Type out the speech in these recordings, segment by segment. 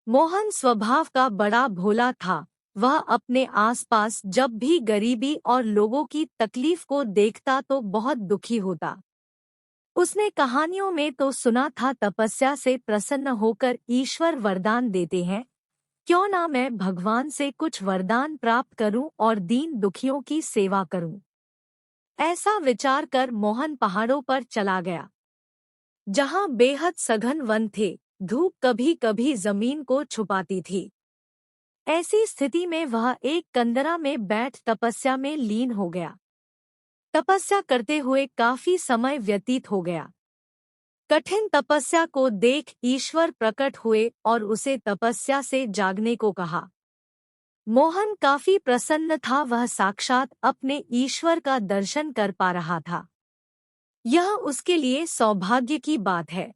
मोहन स्वभाव का बड़ा भोला था। वह अपने आसपास जब भी गरीबी और लोगों की तकलीफ को देखता तो बहुत दुखी होता। उसने कहानियों में तो सुना था तपस्या से प्रसन्न होकर ईश्वर वरदान देते हैं। क्यों ना मैं भगवान से कुछ वरदान प्राप्त करूं और दीन दुखियों की सेवा करूं। ऐसा विचार कर मोहन पहाड़ों पर चला गया, जहां बेहद सघन वन थे। धूप कभी कभी जमीन को छुपाती थी। ऐसी स्थिति में वह एक कंदरा में बैठ तपस्या में लीन हो गया। तपस्या करते हुए काफी समय व्यतीत हो गया। कठिन तपस्या को देख ईश्वर प्रकट हुए और उसे तपस्या से जागने को कहा। मोहन काफी प्रसन्न था, वह साक्षात अपने ईश्वर का दर्शन कर पा रहा था। यह उसके लिए सौभाग्य की बात है।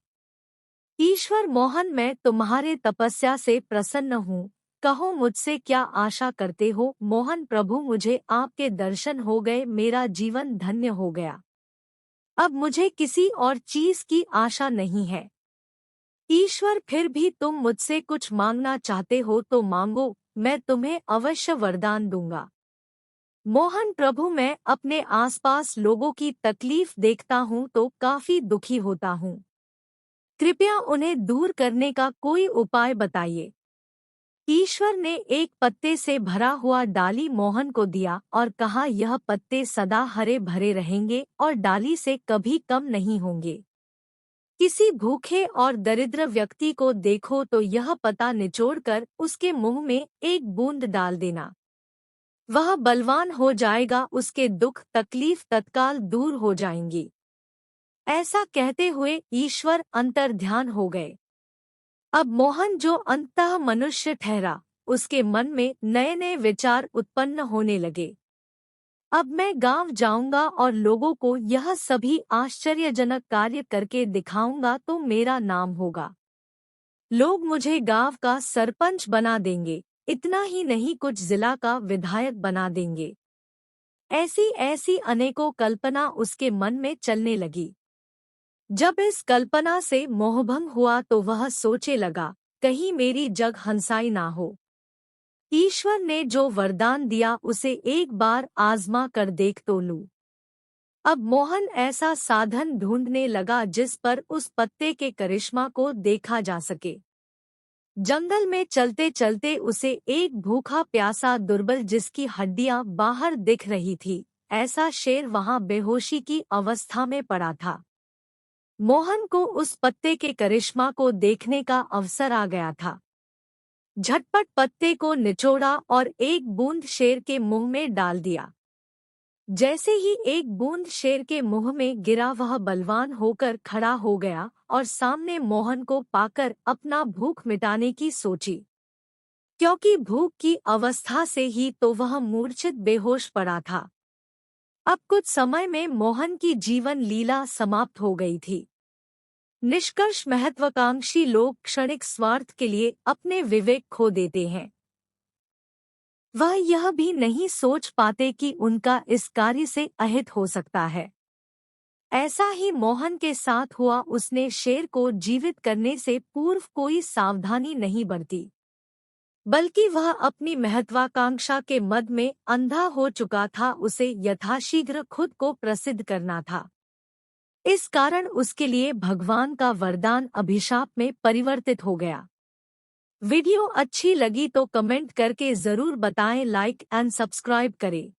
ईश्वर, मोहन, मैं तुम्हारे तपस्या से प्रसन्न हूँ। कहो मुझसे क्या आशा करते हो। मोहन, प्रभु, मुझे आपके दर्शन हो गए, मेरा जीवन धन्य हो गया। अब मुझे किसी और चीज की आशा नहीं है। ईश्वर, फिर भी तुम मुझसे कुछ मांगना चाहते हो तो मांगो, मैं तुम्हें अवश्य वरदान दूंगा। मोहन, प्रभु, मैं अपने आसपास लोगों की तकलीफ देखता हूँ तो काफी दुखी होता हूँ। कृपया उन्हें दूर करने का कोई उपाय बताइए। ईश्वर ने एक पत्ते से भरा हुआ डाली मोहन को दिया और कहा, यह पत्ते सदा हरे भरे रहेंगे और डाली से कभी कम नहीं होंगे। किसी भूखे और दरिद्र व्यक्ति को देखो तो यह पत्ता निचोड़कर उसके मुंह में एक बूंद डाल देना। वह बलवान हो जाएगा, उसके दुख तकलीफ तत्काल दूर हो जाएंगी। ऐसा कहते हुए ईश्वर अंतर्ध्यान हो गए। अब मोहन, जो अंततः मनुष्य ठहरा, उसके मन में नए नए विचार उत्पन्न होने लगे। अब मैं गांव जाऊंगा और लोगों को यह सभी आश्चर्यजनक कार्य करके दिखाऊंगा तो मेरा नाम होगा। लोग मुझे गांव का सरपंच बना देंगे। इतना ही नहीं, कुछ जिला का विधायक बना देंगे। ऐसी ऐसी अनेकों कल्पना उसके मन में चलने लगी। जब इस कल्पना से मोहभंग हुआ तो वह सोचे लगा, कहीं मेरी जग हंसाई ना हो। ईश्वर ने जो वरदान दिया उसे एक बार आजमा कर देख तो लूं। अब मोहन ऐसा साधन ढूंढने लगा जिस पर उस पत्ते के करिश्मा को देखा जा सके। जंगल में चलते चलते उसे एक भूखा प्यासा दुर्बल, जिसकी हड्डियां बाहर दिख रही थी, ऐसा शेर वहां बेहोशी की अवस्था में पड़ा था। मोहन को उस पत्ते के करिश्मा को देखने का अवसर आ गया था। झटपट पत्ते को निचोड़ा और एक बूंद शेर के मुंह में डाल दिया। जैसे ही एक बूंद शेर के मुंह में गिरा, वह बलवान होकर खड़ा हो गया और सामने मोहन को पाकर अपना भूख मिटाने की सोची। क्योंकि भूख की अवस्था से ही तो वह मूर्छित बेहोश पड़ा था। अब कुछ समय में मोहन की जीवन लीला समाप्त हो गई थी। निष्कर्ष, महत्वाकांक्षी लोग क्षणिक स्वार्थ के लिए अपने विवेक खो देते हैं। वह यह भी नहीं सोच पाते कि उनका इस कार्य से अहित हो सकता है। ऐसा ही मोहन के साथ हुआ। उसने शेर को जीवित करने से पूर्व कोई सावधानी नहीं बरती, बल्कि वह अपनी महत्वाकांक्षा के मद में अंधा हो चुका था। उसे यथाशीघ्र खुद को प्रसिद्ध करना था। इस कारण उसके लिए भगवान का वरदान अभिशाप में परिवर्तित हो गया। वीडियो अच्छी लगी तो कमेंट करके जरूर बताएं, लाइक एंड सब्सक्राइब करें।